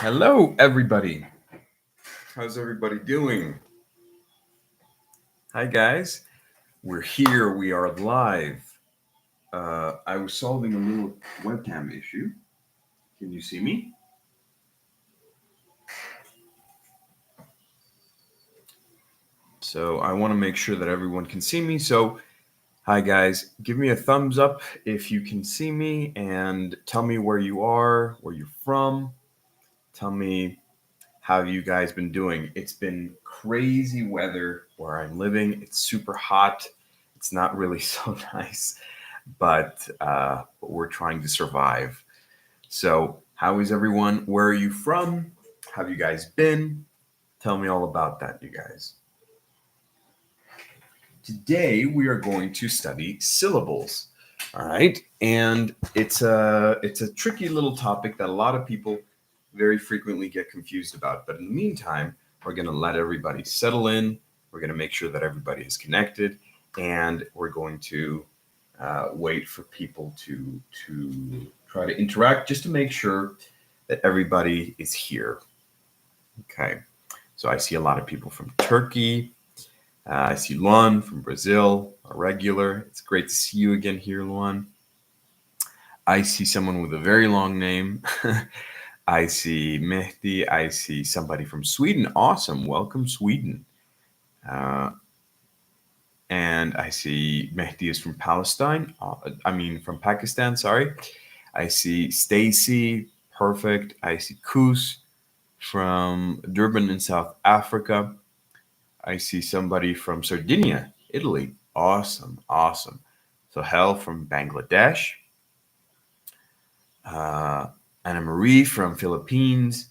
Hello, everybody. How's everybody doing? Hi, guys. We're here. We are live. I was solving a little webcam issue. Can you see me? So I want to make sure that everyone can see me. So, hi, guys. Give me a thumbs up if you can see me and tell me where you are, where you're from. Tell me how you guys been doing. It's been crazy weather where I'm living. It's super hot. It's not really so nice, but we're trying to survive. So, how is everyone? Where are you from? Have you guys been? Tell me all about that, you guys. Today we are going to study syllables. All right, and it's a tricky little topic that a lot of people very frequently get confused about. But in the meantime, we're going to let everybody settle in. We're going to make sure that everybody is connected, and we're going to wait for people to try to interact just to make sure that everybody is here. Okay, so I see a lot of people from Turkey. I see Luan from Brazil, a regular. It's great to see you again here, Luan. I see someone with a very long name. I see Mehdi. I see somebody from Sweden. Awesome. Welcome, Sweden. Uh, and I see Mehdi is from Palestine. From Pakistan, sorry. I see Stacy. Perfect. I see Kus from Durban in South Africa. I see somebody from Sardinia, Italy. Awesome. Awesome. So, Hel from Bangladesh. Uh, Anna Marie from Philippines.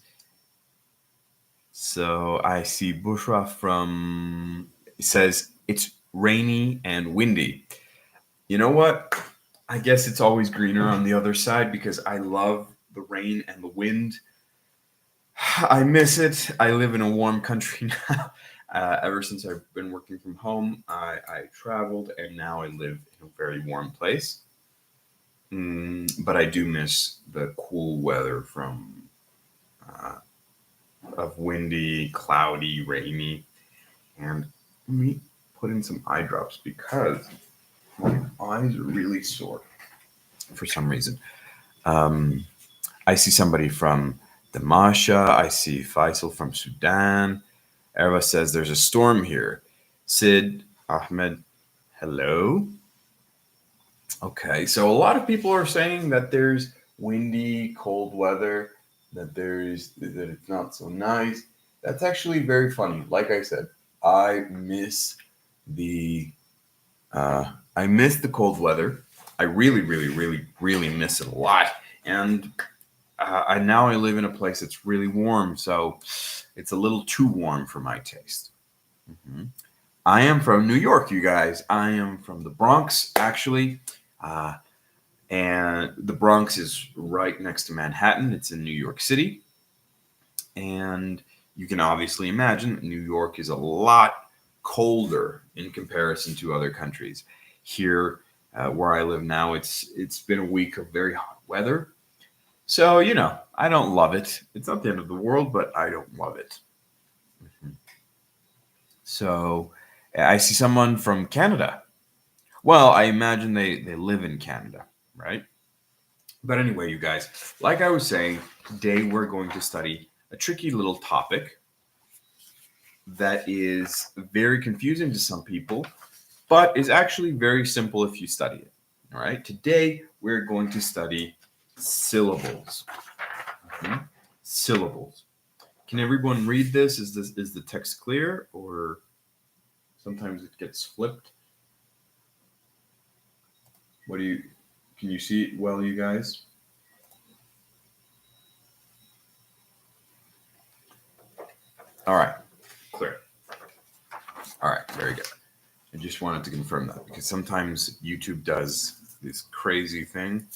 So I see Bushra from it says it's rainy and windy. You know what? I guess it's always greener on the other side because I love the rain and the wind. I miss it. I live in a warm country now. Ever since I've been working from home, I traveled and now I live in a very warm place. But I do miss the cool weather from uh, of windy, cloudy, rainy, and let me put in some eye drops because my eyes are really sore for some reason. Um, I see somebody from Damasha. I see Faisal from Sudan. Erva says there's a storm here. Sid, Ahmed, hello. Okay, so a lot of people are saying that there's windy, cold weather, that it's not so nice. That's actually very funny. Like I said, I miss the I miss the cold weather. I really, really, really, really miss it a lot. And I now I live in a place that's really warm, so it's a little too warm for my taste. Mhm. I am from New York, you guys. I am from the Bronx, actually. Uh, and the Bronx is right next to Manhattan. It's in New York City, and you can obviously imagine that New York is a lot colder in comparison to other countries. Here, where I live now, it's been a week of very hot weather, so I don't love it. It's not the end of the world, but I don't love it. Mhm. So I see someone from Canada. Well, I imagine they live in Canada, right? But anyway, you guys, like I was saying, today we're going to study a tricky little topic that is very confusing to some people, but is actually very simple if you study it. All right. Today we're going to study syllables. Mhm. Syllables. Can everyone read this? Is the text clear, or sometimes it gets flipped? What do you Can you see it well, you guys? All right. Clear. All right. Very good. I just wanted to confirm that because sometimes YouTube does this crazy thing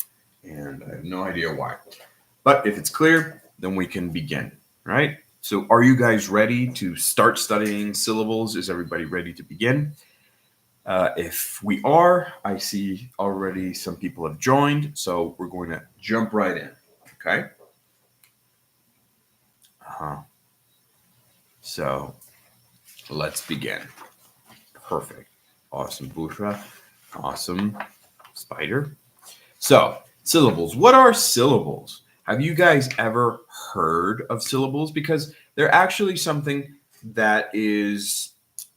and I have no idea why. But if it's clear, then we can begin, right? So, are you guys ready to start studying syllables? Is everybody ready to begin? If we are, I see already some people have joined, so we're going to jump right in, okay? So let's begin. Perfect. Awesome, Bushra. Awesome, Spider. So, syllables. What are syllables? Have you guys ever heard of syllables? Because they're actually something that is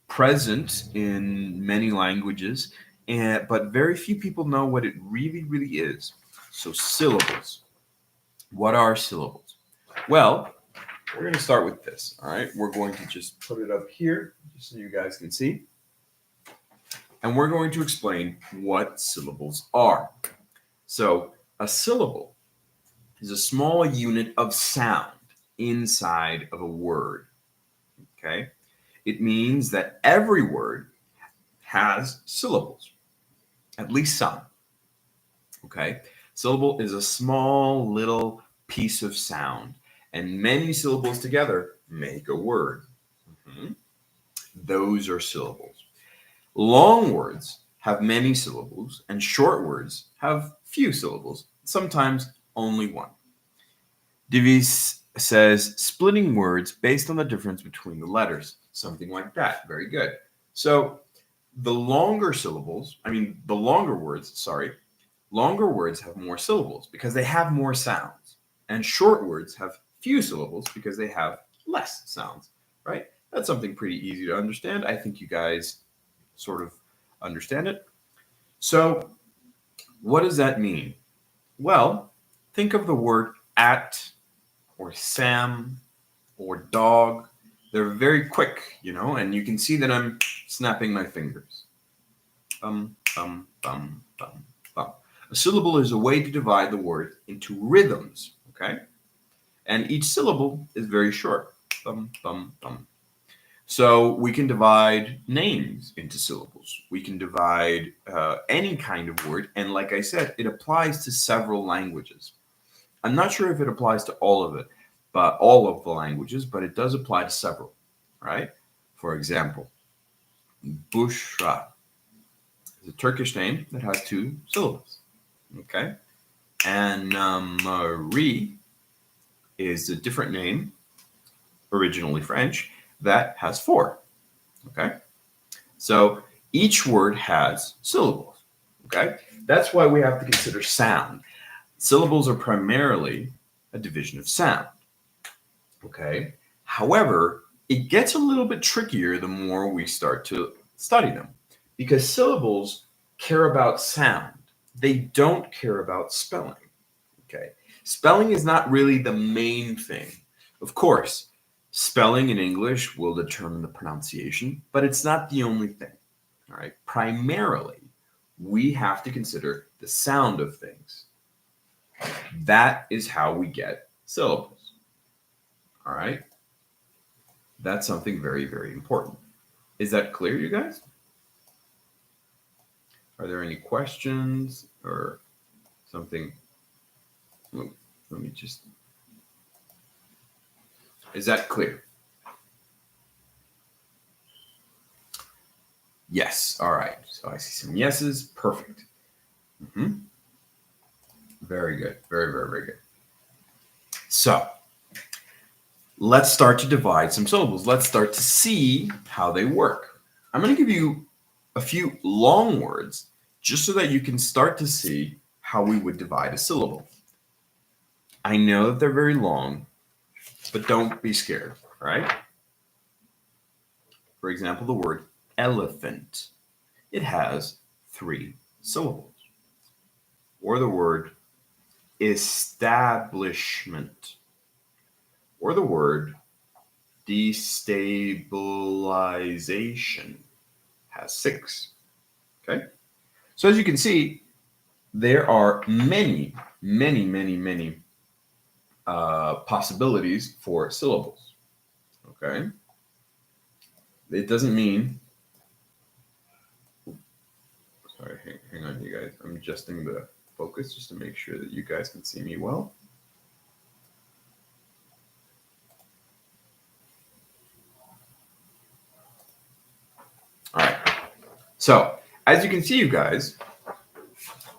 present in many languages, but very few people know what it really, really is. So, syllables. What are syllables? Well, we're going to start with this. All right. We're going to just put it up here just so you guys can see. And we're going to explain what syllables are. So, a syllable is a small unit of sound inside of a word. Okay? It means that every word has syllables, at least some. Okay? Syllable is a small little piece of sound, and many syllables together make a word. Those are syllables. Long words have many syllables, and short words have few syllables, sometimes only one. Divis says splitting words based on the difference between the letters, something like that. Very good. So the longer words have more syllables because they have more sounds, and short words have few syllables because they have less sounds, right? That's something pretty easy to understand. I think you guys sort of understand it. So what does that mean? Well, think of the word at or Sam or dog. They're very quick, and you can see that I'm snapping my fingers. Bum, bum, bum, bum, bum. A syllable is a way to divide the word into rhythms, okay? And each syllable is very short. Bum, bum, bum. So we can divide names into syllables. We can divide any kind of word. And like I said, it applies to several languages. I'm not sure if it applies to all of the languages, but it does apply to several, right? For example, Bushra is a Turkish name that has 2 syllables, okay? And Marie is a different name, originally French, that has 4, okay? So each word has syllables, okay? That's why we have to consider sound. Syllables are primarily a division of sound, okay? However, it gets a little bit trickier the more we start to study them because syllables care about sound. They don't care about spelling, okay? Spelling is not really the main thing. Of course, spelling in English will determine the pronunciation, but it's not the only thing, all right? Primarily, we have to consider the sound of things. That is how we get syllables, all right? That's something very, very important. Is that clear, you guys? Are there any questions or something? Let me just... Is that clear? Yes. All right. So I see some yeses. Perfect. Very good. Very, very, very good. So let's start to divide some syllables. Let's start to see how they work. I'm going to give you a few long words just so that you can start to see how we would divide a syllable. I know that they're very long, but don't be scared, all right? For example, the word elephant. It has 3 syllables. Or the word establishment. Or the word destabilization has 6. Okay? So as you can see, there are many possibilities for syllables. Okay? It doesn't mean... Sorry, hang on, you guys. I'm adjusting the focus just to make sure that you guys can see me well. All right. So, as you can see, you guys,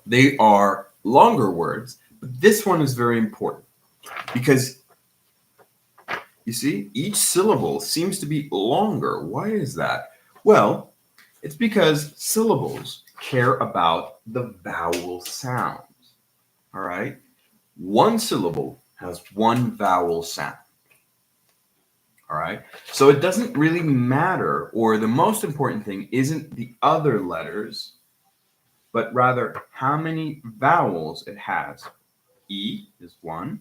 they are longer words, but this one is very important because You see, each syllable seems to be longer. Why is that? Well, it's because syllables care about the vowel sounds. All right? One syllable has one vowel sound. All right? So it doesn't really matter, or the most important thing isn't the other letters, but rather how many vowels it has. E is one,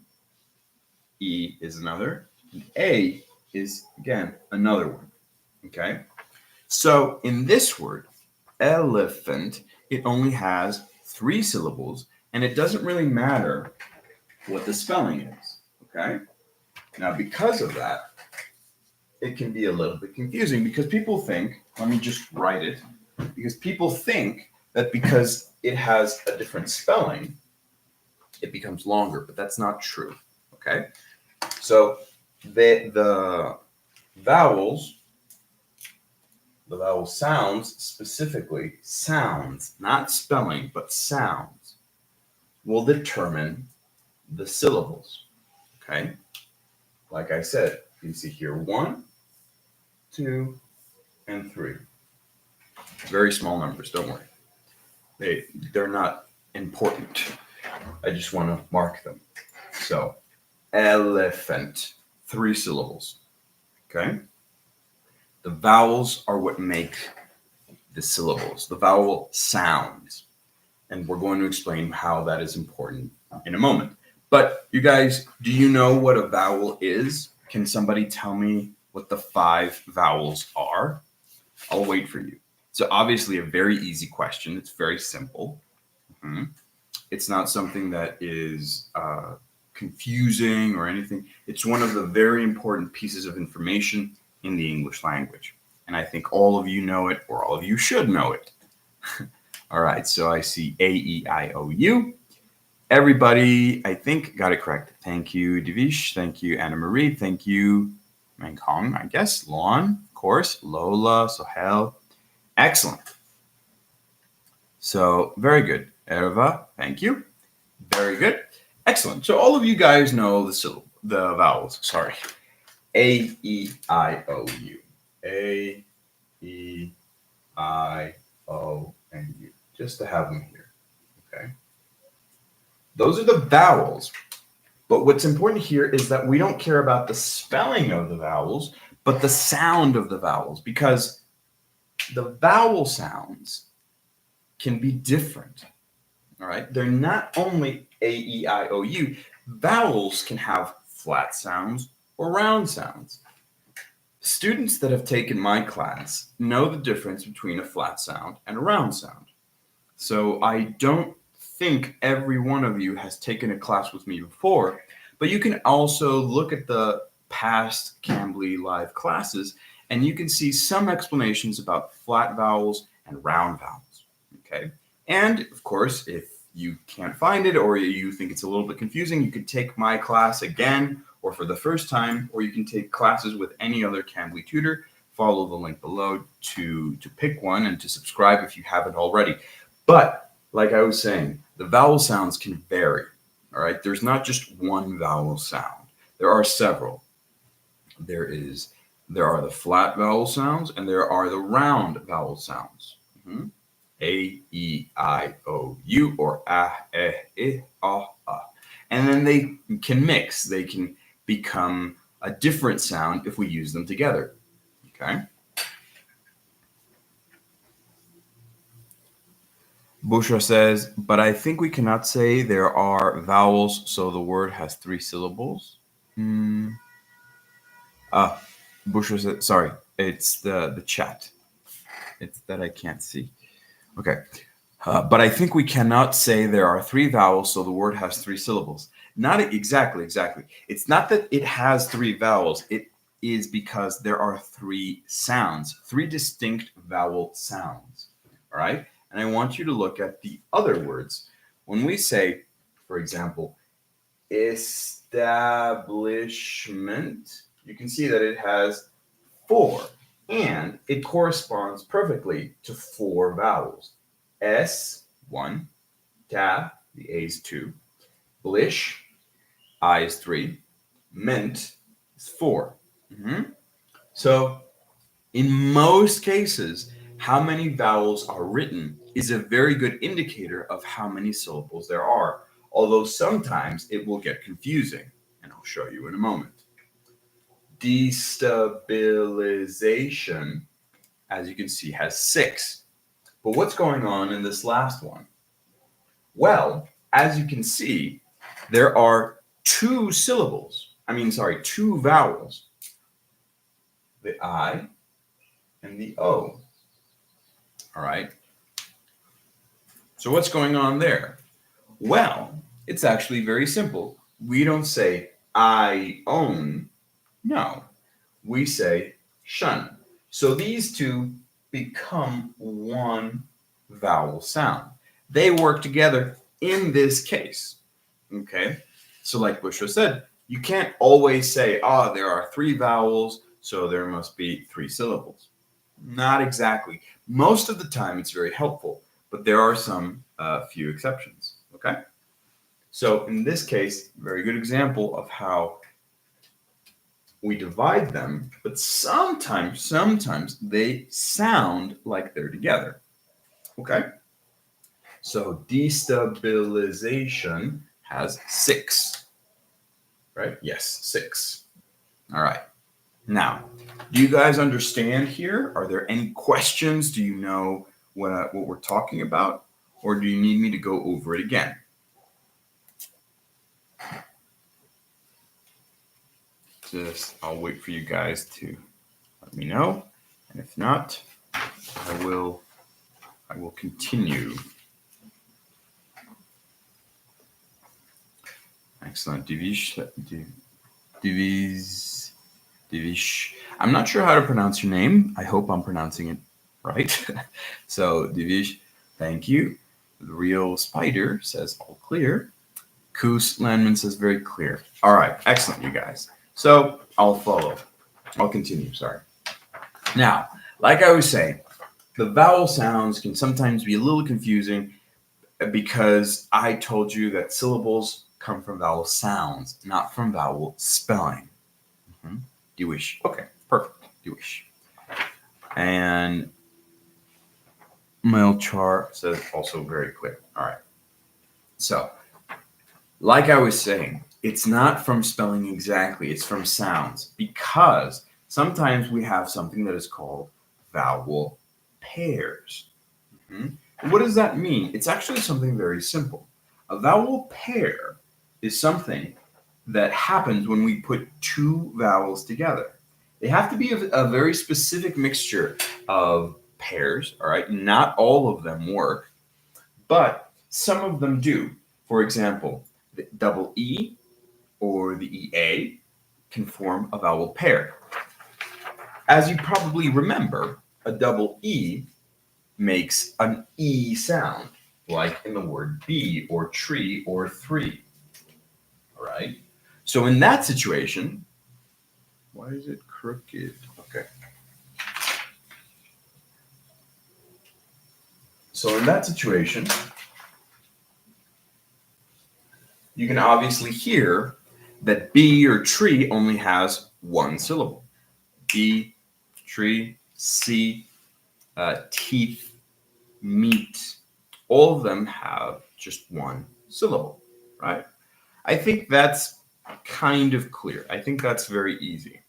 E is another, and A is, again, another one. Okay? So in this word, elephant, it only has 3 syllables, and it doesn't really matter what the spelling is. Okay? Now, because of that, it can be a little bit confusing because people think, let me just write it, because people think that because it has a different spelling, it becomes longer, but that's not true. Okay? So the vowels, the vowel sounds, specifically sounds, not spelling, but sounds, will determine the syllables. Okay? Like I said, you see here 1, 2, and 3. Very small numbers, don't worry. They're not important. I just want to mark them. So, elephant, 3 syllables. Okay? The vowels are what make the syllables, the vowel sounds. And we're going to explain how that is important in a moment. But you guys, do you know what a vowel is? Can somebody tell me what the 5 vowels are? I'll wait for you. So obviously a very easy question. It's very simple. It's not something that is confusing or anything. It's one of the very important pieces of information in the English language. And I think all of you know it, or all of you should know it. All right, so I see A, E, I, O, U. Everybody, I think, got it correct. Thank you, Divish. Thank you, Anna Marie. Thank you, Meng Hong, I guess. Lon, of course. Lola, Sohel. Excellent. So, very good. Erva, thank you. Very good. Excellent. So, all of you guys know the vowels. Sorry. A, E, I, O, U. A, E, I, O, and U. Just to have them here. Okay. Those are the vowels. But what's important here is that we don't care about the spelling of the vowels, but the sound of the vowels, because the vowel sounds can be different. All right. They're not only A, E, I, O, U. Vowels can have flat sounds or round sounds. Students that have taken my class know the difference between a flat sound and a round sound. So I don't think every one of you has taken a class with me before, but you can also look at the past Cambly Live classes and you can see some explanations about flat vowels and round vowels. Okay. And of course, if you can't find it or you think it's a little bit confusing, you could take my class again or for the first time, or you can take classes with any other Cambly tutor. Follow the link below to pick one and to subscribe if you haven't already. But like I was saying, the vowel sounds can vary. All right. There's not just one vowel sound. There are several. There are the flat vowel sounds and there are the round vowel sounds. A, E, I, O, U, or ah, eh, ah, ah. And then they can mix. They can become a different sound if we use them together. Okay. Bushra says, but I think we cannot say there are vowels, so the word has 3 syllables. Bushra says, sorry, it's the chat. It's that I can't see. Okay. But I think we cannot say there are 3 vowels, so the word has 3 syllables. Not exactly. It's not that it has 3 vowels. It is because there are 3 sounds, 3 distinct vowel sounds. All right. And I want you to look at the other words. When we say, for example, establishment, you can see that it has 4, and it corresponds perfectly to 4 vowels. S, 1, tab, the A is 2, blish, I is 3, ment, It's 4. So in most cases, how many vowels are written is a very good indicator of how many syllables there are, although sometimes it will get confusing, and I'll show you in a moment. Destabilization, as you can see, has 6. But what's going on in this last one? Well, as you can see, there are 2 syllables. Two vowels. The I and the O. All right. So what's going on there? Well, it's actually very simple. We don't say I own. No, we say shun. So these two become one vowel sound. They work together in this case. Okay. So like Bushra said, you can't always say, there are 3 vowels, so there must be 3 syllables. Not exactly. Most of the time it's very helpful, but there are some few exceptions. Okay. So in this case, very good example of how we divide them, but sometimes they sound like they're together. Okay. So destabilization has 6, right? Yes, 6. All right. Now, do you guys understand here? Are there any questions? Do you know what we're talking about? Or do you need me to go over it again? I'll wait for you guys to let me know. And if not, I will continue. Excellent. Divish. I'm not sure how to pronounce your name. I hope I'm pronouncing it right. So, Divish, thank you. The Real Spider says all clear. Koos Landman says very clear. All right. Excellent, you guys. So, I'll continue. Sorry. Now, like I was saying, the vowel sounds can sometimes be a little confusing because I told you that syllables come from vowel sounds, not from vowel spelling. Diwish. Okay, perfect. Diwish. And Melchar says also very clear. All right. So, like I was saying, it's not from spelling exactly, it's from sounds, because sometimes we have something that is called vowel pairs. What does that mean? It's actually something very simple. A vowel pair is something that happens when we put 2 vowels together. They have to be a very specific mixture of pairs, all right? Not all of them work, but some of them do. For example, the double E or the EA can form a vowel pair. As you probably remember, a double E makes an E sound, like in the word bee or tree or 3. All right? So in that situation, why is it crooked? Okay. So in that situation, you can obviously hear that bee or tree only has 1 syllable. Bee, tree, see, teeth, meat. All of them have just 1 syllable, right? I think that's kind of clear. I think that's very easy.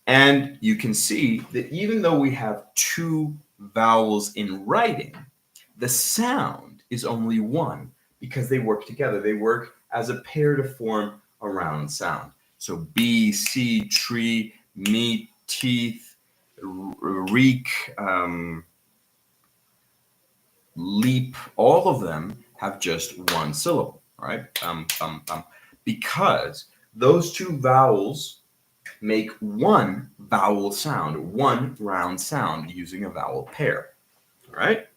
And you can see that even though we have 2 vowels in writing, the sound is only 1 because they work together. They work as a pair to form a round sound. So bee, see, tree, meat, teeth, reek, leap, all of them have just 1 syllable, right? Because those 2 vowels make 1 vowel sound, 1 round sound using a vowel pair, right?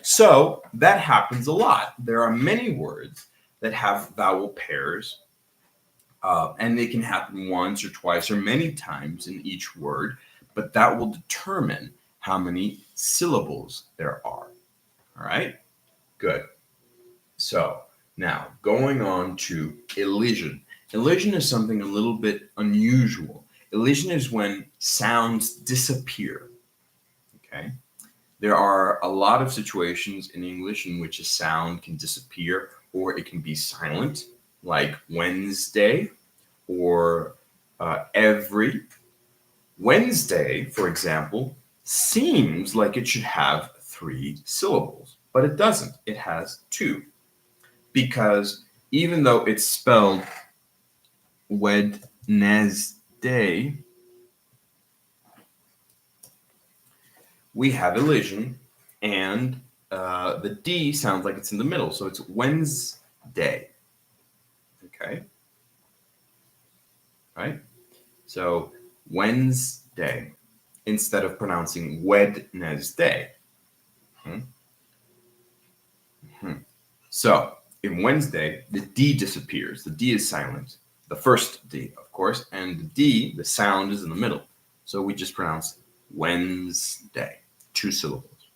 So that happens a lot. There are many words that have vowel pairs, and they can happen once or twice or many times in each word, but that will determine how many syllables there are. All right? Good. So now going on to elision. Elision is something a little bit unusual. Elision is when sounds disappear. Okay. There are a lot of situations in English in which a sound can disappear or it can be silent, like Wednesday or every. Wednesday, for example, seems like it should have 3 syllables, but it doesn't. It has 2. Because even though it's spelled Wednesday, we have elision, and the D sounds like it's in the middle, so it's Wednesday. Okay? Right? So Wednesday instead of pronouncing Wednesday. So in Wednesday, the D disappears. The D is silent. The first D, of course, and the D, the sound is in the middle. So we just pronounce Wednesday, 2 syllables,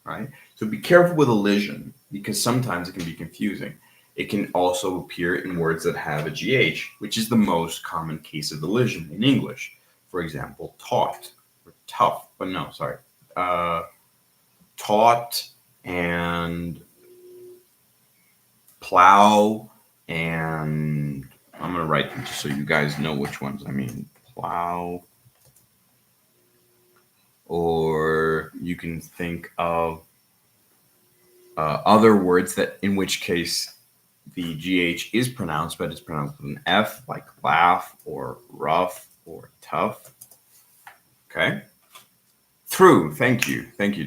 right? So be careful with elision because sometimes it can be confusing. It can also appear in words that have a GH, which is the most common case of elision in English. For example, taught or tough, but no, sorry. Taught and plow, and I'm going to write them just so you guys know which ones I mean. Plow. Or you can think of other words that, in which case, the GH is pronounced, but it's pronounced with an F, like laugh or rough or tough. Okay. Through. Thank you. Thank you,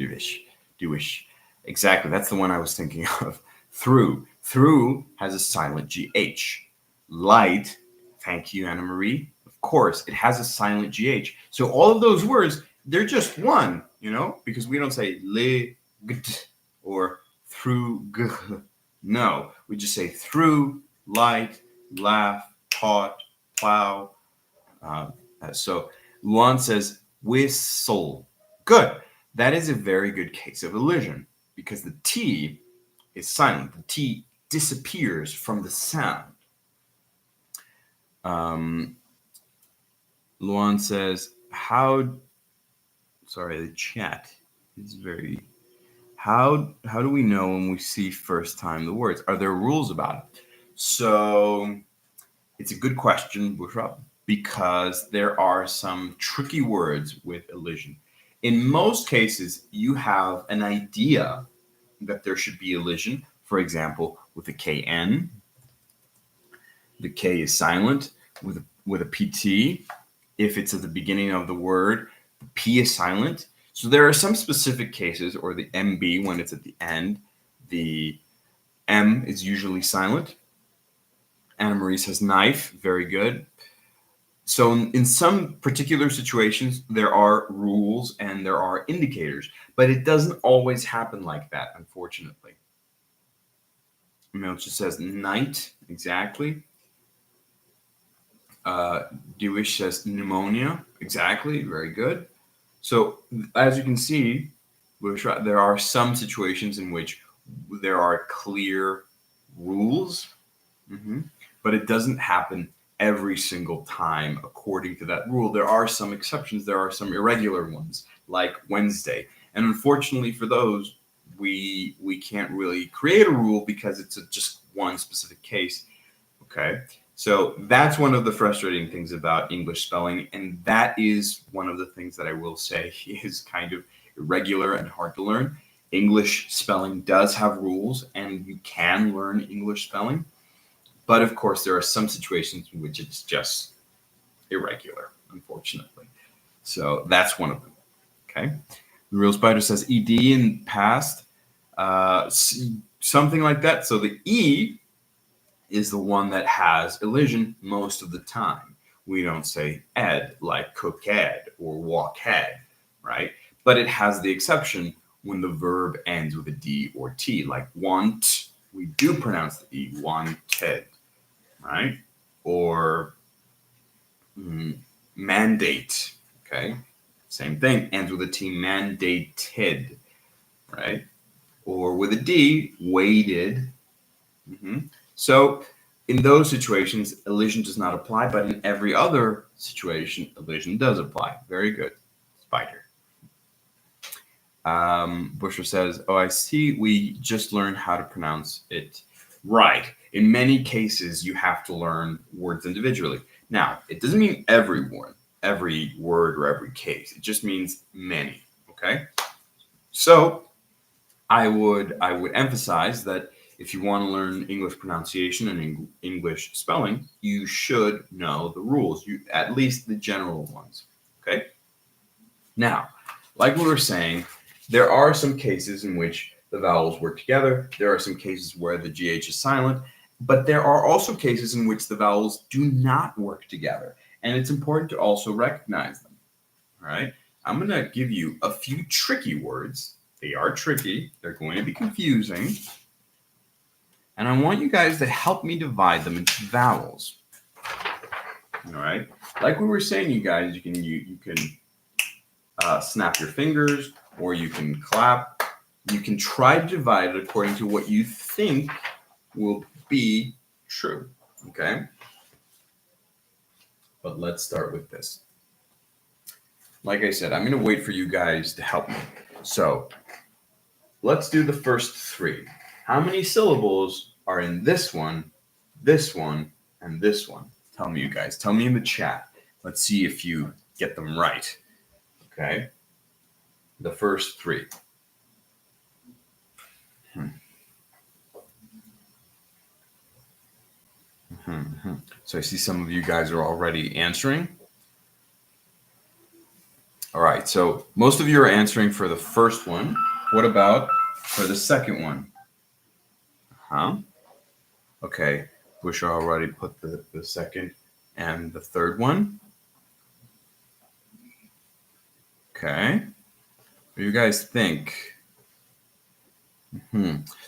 Dewish. Exactly. That's the one I was thinking of. Through. Through has a silent GH. Light. Thank you, Anna Marie. Of course, it has a silent GH. So all of those words, they're just one, because we don't say le, gt, or through, g. No, we just say through, light, laugh, taught, plow. So Luan says whistle. Good. That is a very good case of elision because the T is silent. The T disappears from the sound. Luan says, the chat is very... How do we know when we see first time the words? Are there rules about it? So it's a good question, Bushra, because there are some tricky words with elision. In most cases, you have an idea that there should be elision. For example, with a KN, the K is silent. With a PT, if it's at the beginning of the word, the P is silent. So there are some specific cases, or the MB when it's at the end, the M is usually silent. Anna Marie says knife, very good. So in some particular situations, there are rules and there are indicators, but it doesn't always happen like that, unfortunately. Milch says night, exactly. Dewish says pneumonia, exactly, very good. So as you can see, there are some situations in which there are clear rules, but it doesn't happen every single time according to that rule. There are some exceptions. There are some irregular ones, like Wednesday. And unfortunately for those, we can't really create a rule because it's just one specific case. Okay. So that's one of the frustrating things about English spelling, and that is one of the things that I will say is kind of irregular and hard to learn. English spelling does have rules, and you can learn English spelling, but of course there are some situations in which it's just irregular, unfortunately. So that's one of them. Okay. The Real Spider says ED in past, something like that. So the E is the one that has elision most of the time. We don't say ed like cooked or walked, right? But it has the exception when the verb ends with a D or T, like want. We do pronounce the E, wanted, right? Or mandate, okay? Same thing, ends with a T, mandated, right? Or with a D, waited. So In those situations, elision does not apply, but in every other situation, elision does apply. Very good, Spider. Busher says, "Oh, I see. We just learned how to pronounce it right. In many cases, you have to learn words individually. Now, it doesn't mean every word, or every case. It just means many. Okay. So, I would emphasize that if you want to learn English pronunciation and English spelling, you should know the rules. You at least the general ones. Okay. Now, like we were saying, there are some cases in which the vowels work together. There are some cases where the GH is silent, but there are also cases in which the vowels do not work together. And it's important to also recognize them. All right. I'm going to give you a few tricky words. They are tricky. They're going to be confusing. And I want you guys to help me divide them into vowels. All right. Like we were saying, you guys, you can snap your fingers, or you can clap. You can try to divide it according to what you think will be true. Okay. But let's start with this. Like I said, I'm going to wait for you guys to help me. So let's do the first three. How many syllables are in this one, and this one? Tell me, you guys. Tell me in the chat. Let's see if you get them right. Okay. The first three. So I see some of you guys are already answering. All right. So most of you are answering for the first one. What about for the second one? Okay. Busher already put the second and the third one. Okay. What do you guys think?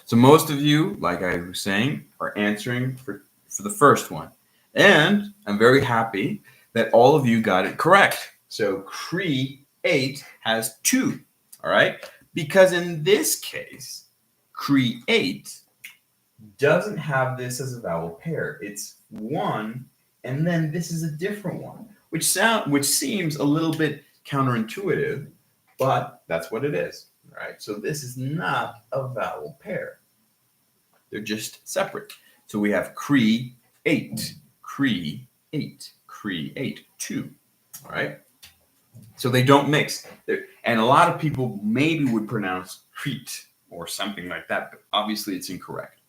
So most of you, like I was saying, are answering for the first one. And I'm very happy that all of you got it correct. So create has two, all right? Because in this case, create doesn't have this as a vowel pair. It's one, and then this is a different one, which seems a little bit counterintuitive, but that's what it is, right? So this is not a vowel pair. They're just separate. So we have create, two, all right? So they don't mix. And a lot of people maybe would pronounce create or something like that, but obviously it's incorrect.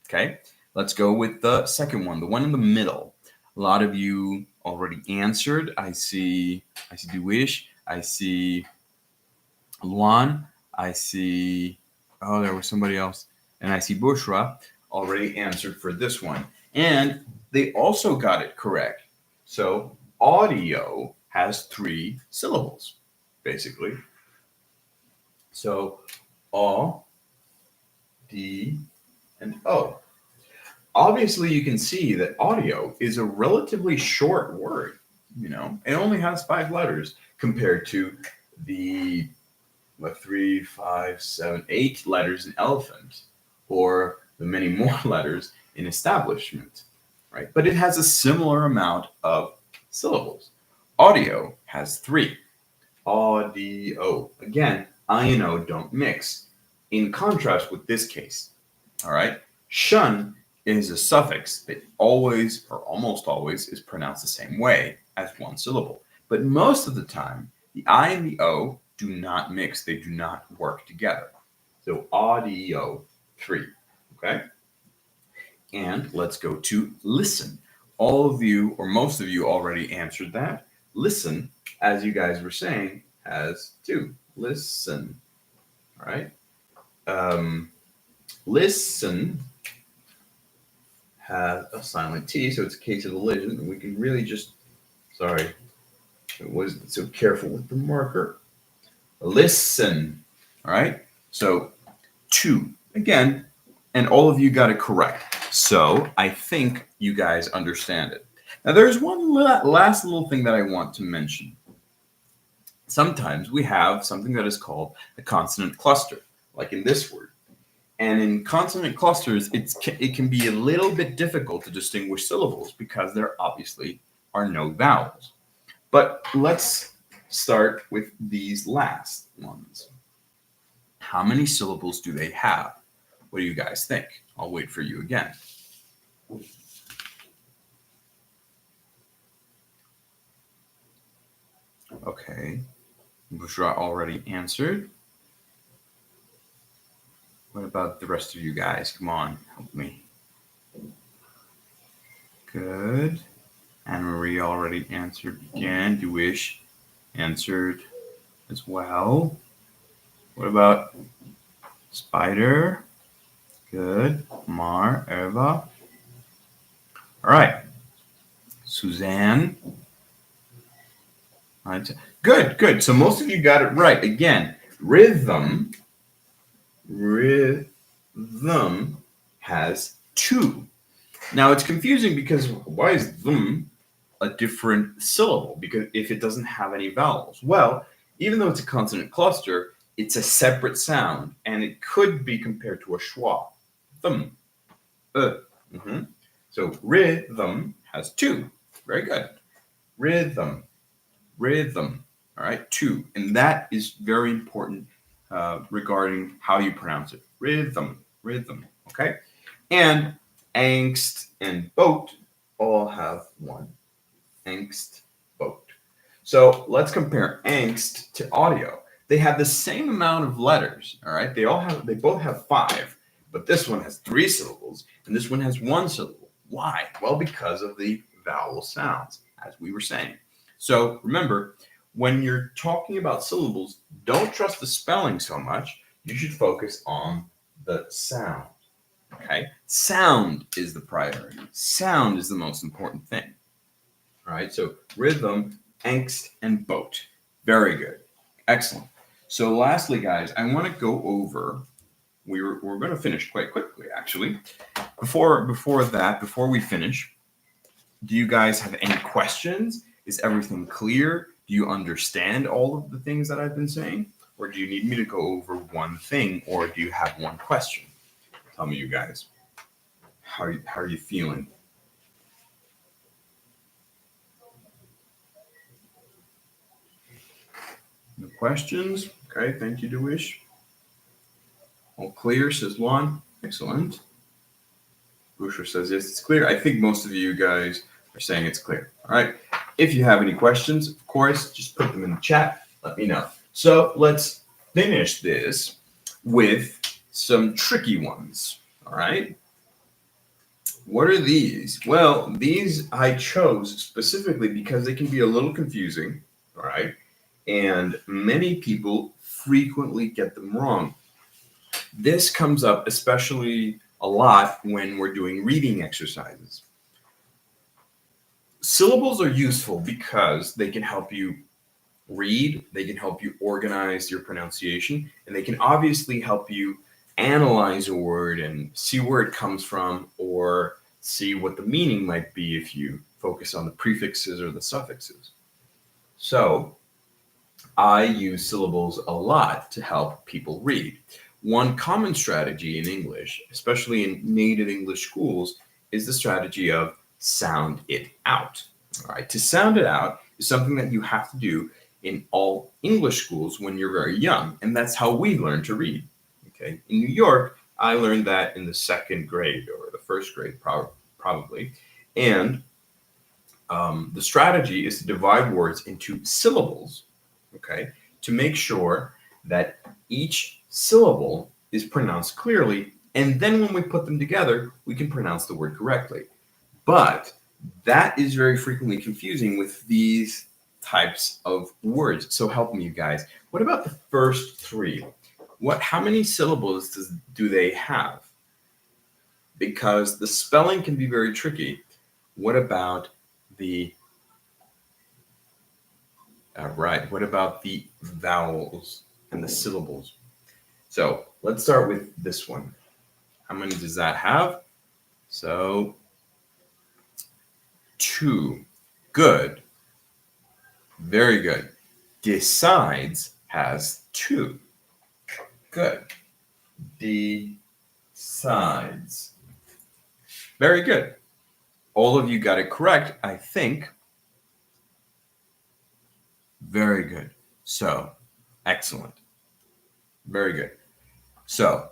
Okay, let's go with the second one, the one in the middle. A lot of you already answered. I see Dewish. I see Luan. I see, there was somebody else. And I see Bushra already answered for this one. And they also got it correct. So audio has three syllables, basically. So A, D, and O. Obviously, you can see that audio is a relatively short word. It only has 5 letters compared to the 3, 5, 7, 8 letters in elephant, or the many more letters in establishment, right? But it has a similar amount of syllables. Audio has 3. Audio. Again, I and O don't mix. In contrast with this case, all right? Shun is a suffix that always or almost always is pronounced the same way as one syllable. But most of the time, the I and the O do not mix. They do not work together. So audio, 3, okay? And let's go to listen. All of you, or most of you, already answered that. Listen, as you guys were saying, has 2. Listen, all right? Listen has a silent T, so it's a case of elision, and we can really just, sorry, I wasn't so careful with the marker. Listen, all right? So 2, again, and all of you got it correct. So I think you guys understand it. Now there's one last little thing that I want to mention. Sometimes we have something that is called a consonant cluster, like in this word. And in consonant clusters, it can be a little bit difficult to distinguish syllables because there obviously are no vowels. But let's start with these last ones. How many syllables do they have? What do you guys think? I'll wait for you again. Okay, Bushra already answered. What about the rest of you guys? Come on, help me. Good. Anne-Marie already answered again. Duish answered as well. What about Spider? Good. Mar, Eva. All right. Suzanne. Good. So most of you got it right. Again, rhythm has two. Now it's confusing because why is them a different syllable? Because if it doesn't have any vowels, well, even though it's a consonant cluster, it's a separate sound, and it could be compared to a schwa. Thum. So rhythm has two. Very good. Rhythm. All right, two. And that is very important regarding how you pronounce it. Rhythm. Okay? And angst and boat all have one. Angst, boat. So let's compare angst to audio. They have the same amount of letters, all right? They both have 5, but this one has 3 syllables and this one has 1 syllable. Why? Well, because of the vowel sounds, as we were saying. So remember, when you're talking about syllables, don't trust the spelling so much. You should focus on the sound. Okay? Sound is the priority. Sound is the most important thing. All right? So rhythm, angst, and boat. Very good. Excellent. So lastly, guys, I want to go over. We're going to finish quite quickly, actually. Before we finish, do you guys have any questions? Is everything clear? Do you understand all of the things that I've been saying? Or do you need me to go over one thing? Or do you have one question? Tell me, you guys. How are you feeling? No questions? Okay, thank you, Dewish. All clear, says Juan. Excellent. Busher says, yes, it's clear. I think most of you guys are saying it's clear. All right. If you have any questions, of course, just put them in the chat. Let me know. So let's finish this with some tricky ones. All right. What are these? Well, these I chose specifically because they can be a little confusing. All right. And many people frequently get them wrong. This comes up especially a lot when we're doing reading exercises. Syllables are useful because they can help you read, they can help you organize your pronunciation, and they can obviously help you analyze a word and see where it comes from or see what the meaning might be if you focus on the prefixes or the suffixes. So I use syllables a lot to help people read. One common strategy in English, especially in native English schools, is the strategy of sound it out. All right, to sound it out is something that you have to do in all English schools when you're very young, and that's how we learn to read. Okay, in New York, I learned that in the 2nd grade or the 1st grade, probably, and the strategy is to divide words into syllables. Okay, to make sure that each syllable is pronounced clearly, and then when we put them together, we can pronounce the word correctly. But that is very frequently confusing with these types of words. So help me, you guys. What about the first 3? How many syllables do they have? Because the spelling can be very tricky. What about the what about the vowels and the syllables? So let's start with this one. How many does that have? So 2. Good. Very good. Decides has 2. Good. Decides. sides. Very good. All of you got it correct, I think. Very good. So, excellent. Very good. So,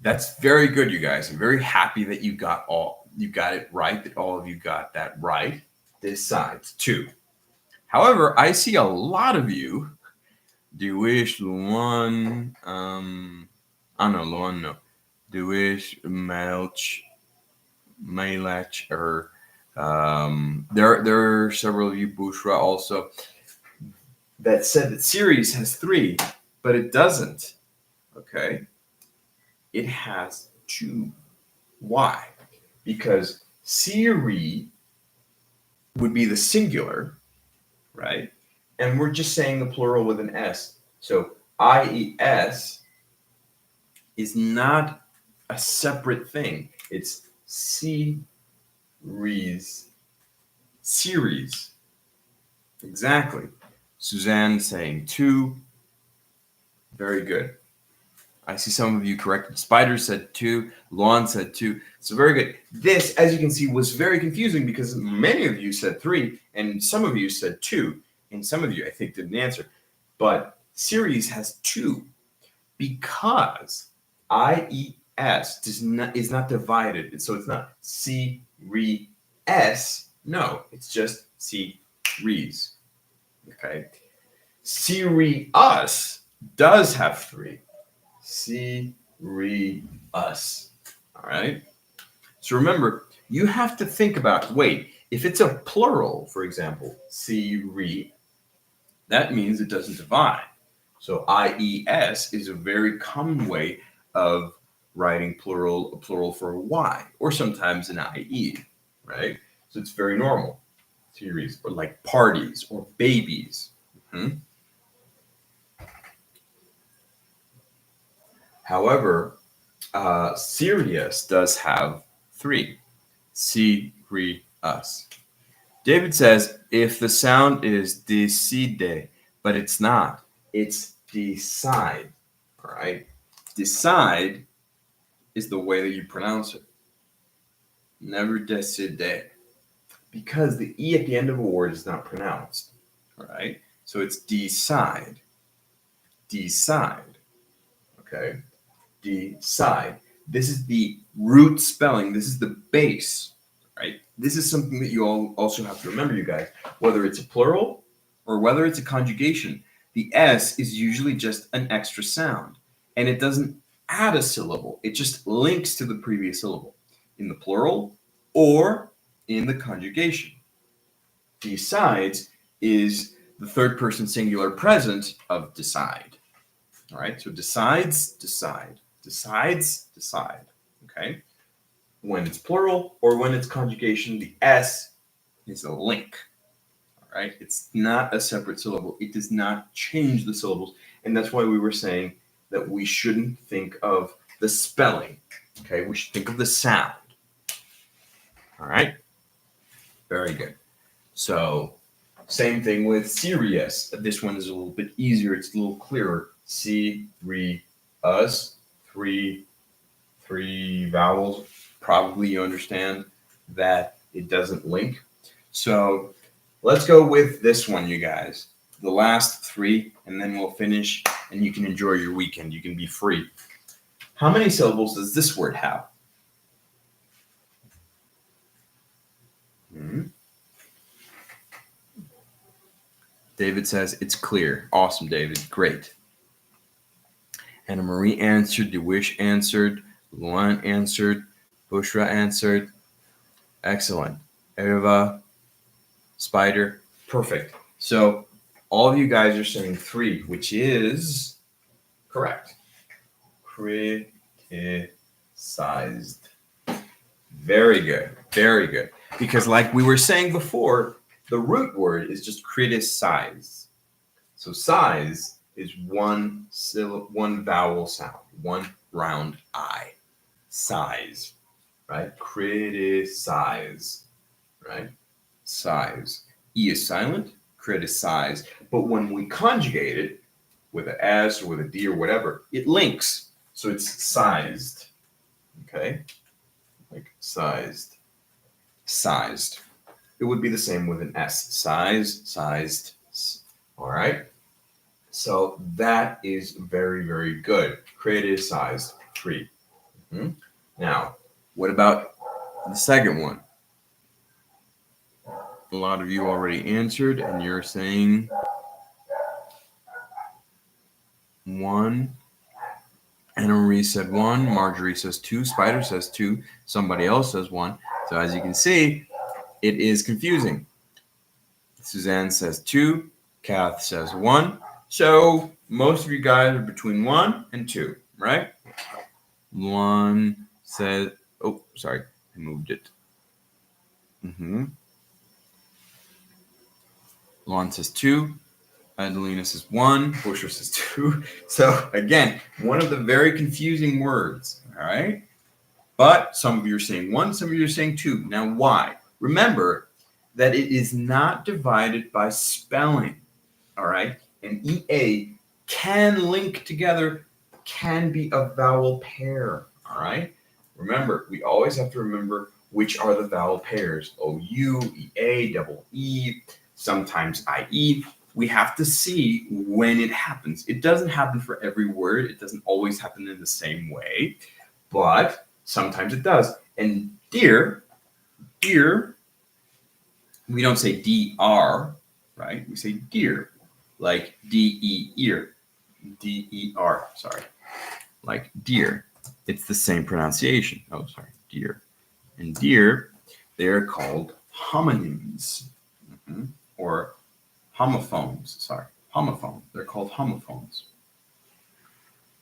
that's very good, you guys. I'm very happy that you got it right, that all of you got that right. Decides, 2. However, I see a lot of you, Dewish, Luan, Luan, no. Dewish, Melech, or there are several of you, Bushra also, that said that series has 3, but it doesn't. Okay? It has 2. Why? Because Siri would be the singular, right? And we're just saying the plural with an S. So IES is not a separate thing. It's series. Series. Exactly. Suzanne saying 2. Very good. I see some of you corrected. Spider said 2. Luan said 2. So very good. This, as you can see, was very confusing because many of you said 3 and some of you said 2. And some of you, I think, didn't answer. But series has 2 because IES is not divided. So it's not C-re-S. No, it's just series. Okay. Siri-us does have 3. Siri-us. All right. So remember, you have to think about, wait, if it's a plural, for example, Siri, that means it doesn't divide. So IES is a very common way of writing a plural for a Y, or sometimes an IE, right? So it's very normal. Series, or like parties, or babies. Mm-hmm. However, Sirius does have 3. Sirius. David says, if the sound is decide, but it's not. It's decide. All right? Decide is the way that you pronounce it. Never decide. Because the E at the end of a word is not pronounced. All right? So it's decide. Decide. Okay? Decide. This is the root spelling. This is the base. Right? This is something that you all also have to remember, you guys. Whether it's a plural or whether it's a conjugation, the S is usually just an extra sound. And it doesn't add a syllable. It just links to the previous syllable in the plural or in the conjugation. Decides is the third person singular present of decide. All right, so decides, decide. Decides, decide. Okay? When it's plural or when it's conjugation, the S is a link. All right? It's not a separate syllable. It does not change the syllables. And that's why we were saying that we shouldn't think of the spelling. Okay? We should think of the sound. All right? Very good. So, same thing with serious. This one is a little bit easier. It's a little clearer. us. Three vowels. Probably you understand that it doesn't link. So let's go with this one, you guys. The last 3, and then we'll finish, and you can enjoy your weekend. You can be free. How many syllables does this word have? David says it's clear. Awesome, David. Great. Anna Marie answered. DeWish answered. Luan answered. Bushra answered. Excellent. Eva, Spider. Perfect. So all of you guys are saying 3, which is correct. Criticized. Very good. Very good. Because like we were saying before, the root word is just criticize. So size is one vowel sound, one round I. Size, right? Criticize, right? Size. E is silent, criticize. But when we conjugate it with an S or with a D or whatever, it links. So it's sized, Okay, like sized, sized. It would be the same with an S. Size, sized. All right. So that is very, very good. Creative, sized, free. Now, what about the second one? A lot of you already answered, and you're saying one. Anna Marie said one. Marjorie says two. Spider says two. Somebody else says one. So as you can see, it is confusing. Suzanne says two. Kath says one. So most of you guys are between one and two, right? One says, oh, sorry, I moved it. Lon says two. Adelina says one. Busher says two. So again, one of the very confusing words, all right? But some of you are saying one, some of you are saying two. Now, why? Remember that it is not divided by spelling, all right? And EA can link together, can be a vowel pair, all right? Remember, we always have to remember which are the vowel pairs. OU, EA, double E, sometimes IE. We have to see when it happens. It doesn't happen for every word. It doesn't always happen in the same way, but sometimes it does. And dear, we don't say DR, right? We say dear, like D-E, ear, D-E-R, sorry, like dear. It's the same pronunciation. Oh, sorry, dear. And dear, they're called homonyms, or homophones, sorry, homophone. They're called homophones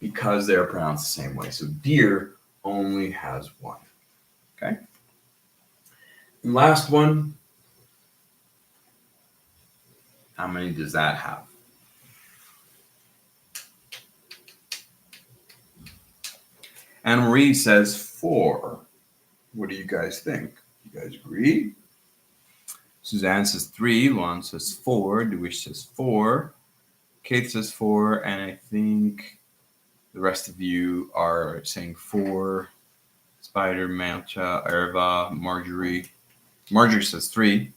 because they're pronounced the same way. So dear only has one, okay? And last one, how many does that have? Anna Marie says 4. What do you guys think? You guys agree? Suzanne says 3. Lon says 4. Dewish says 4. Kate says 4. And I think the rest of you are saying 4. Spider, Malcha, Erva, Marjorie. Marjorie says 3.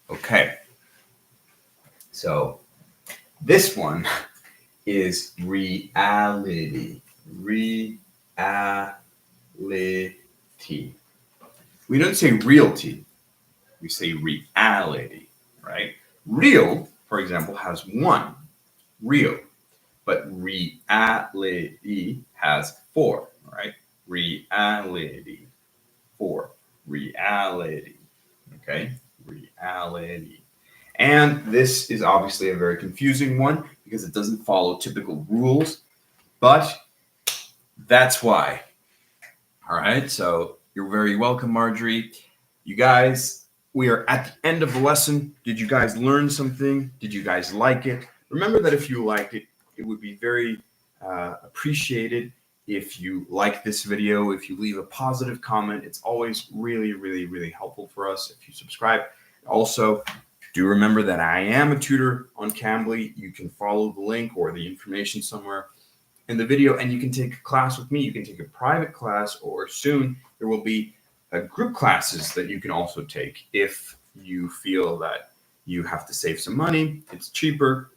Okay. So this one is reality. Reality. We don't say realty. We say reality, right? Real, for example, has 1. Real. But reality has 4, right? Reality. 4. Reality. Okay? Reality. And this is obviously a very confusing one because it doesn't follow typical rules, but that's why. All right, so you're very welcome, Marjorie. You guys, we are at the end of the lesson. Did you guys learn something? Did you guys like it? Remember that if you liked it, it would be very appreciated if you like this video, if you leave a positive comment. It's always really, really, really helpful for us if you subscribe. Also, do remember that I am a tutor on Cambly. You can follow the link or the information somewhere in the video, and you can take a class with me. You can take a private class, or soon there will be group classes that you can also take if you feel that you have to save some money. It's cheaper,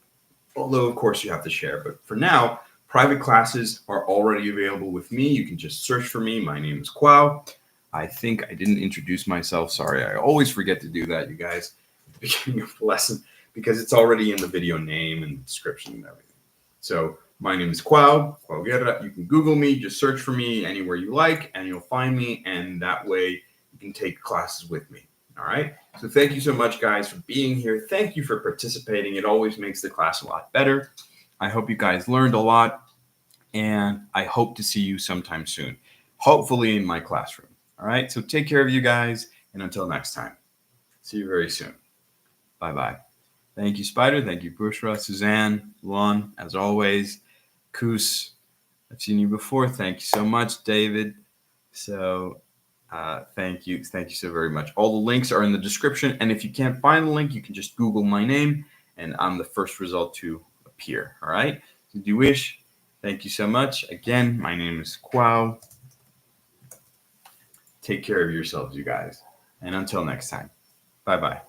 although of course you have to share. But for now, private classes are already available with me. You can just search for me. My name is Kwao. I think I didn't introduce myself. Sorry, I always forget to do that, you guys, at the beginning of the lesson, because it's already in the video name and description and everything. So my name is Kwao Guerra. You can Google me, just search for me anywhere you like, and you'll find me. And that way you can take classes with me. All right. So thank you so much, guys, for being here. Thank you for participating. It always makes the class a lot better. I hope you guys learned a lot, and I hope to see you sometime soon, hopefully in my classroom. All right. So take care of you guys, and until next time, see you very soon. Bye-bye. Thank you, Spider. Thank you, Bushra, Suzanne, Lon, as always. Koos, I've seen you before. Thank you so much, David. So thank you. Thank you so very much. All the links are in the description. And if you can't find the link, you can just Google my name, and I'm the first result to appear. All right. So do you wish? Thank you so much. Again, my name is Kwao. Take care of yourselves, you guys. And until next time, bye bye.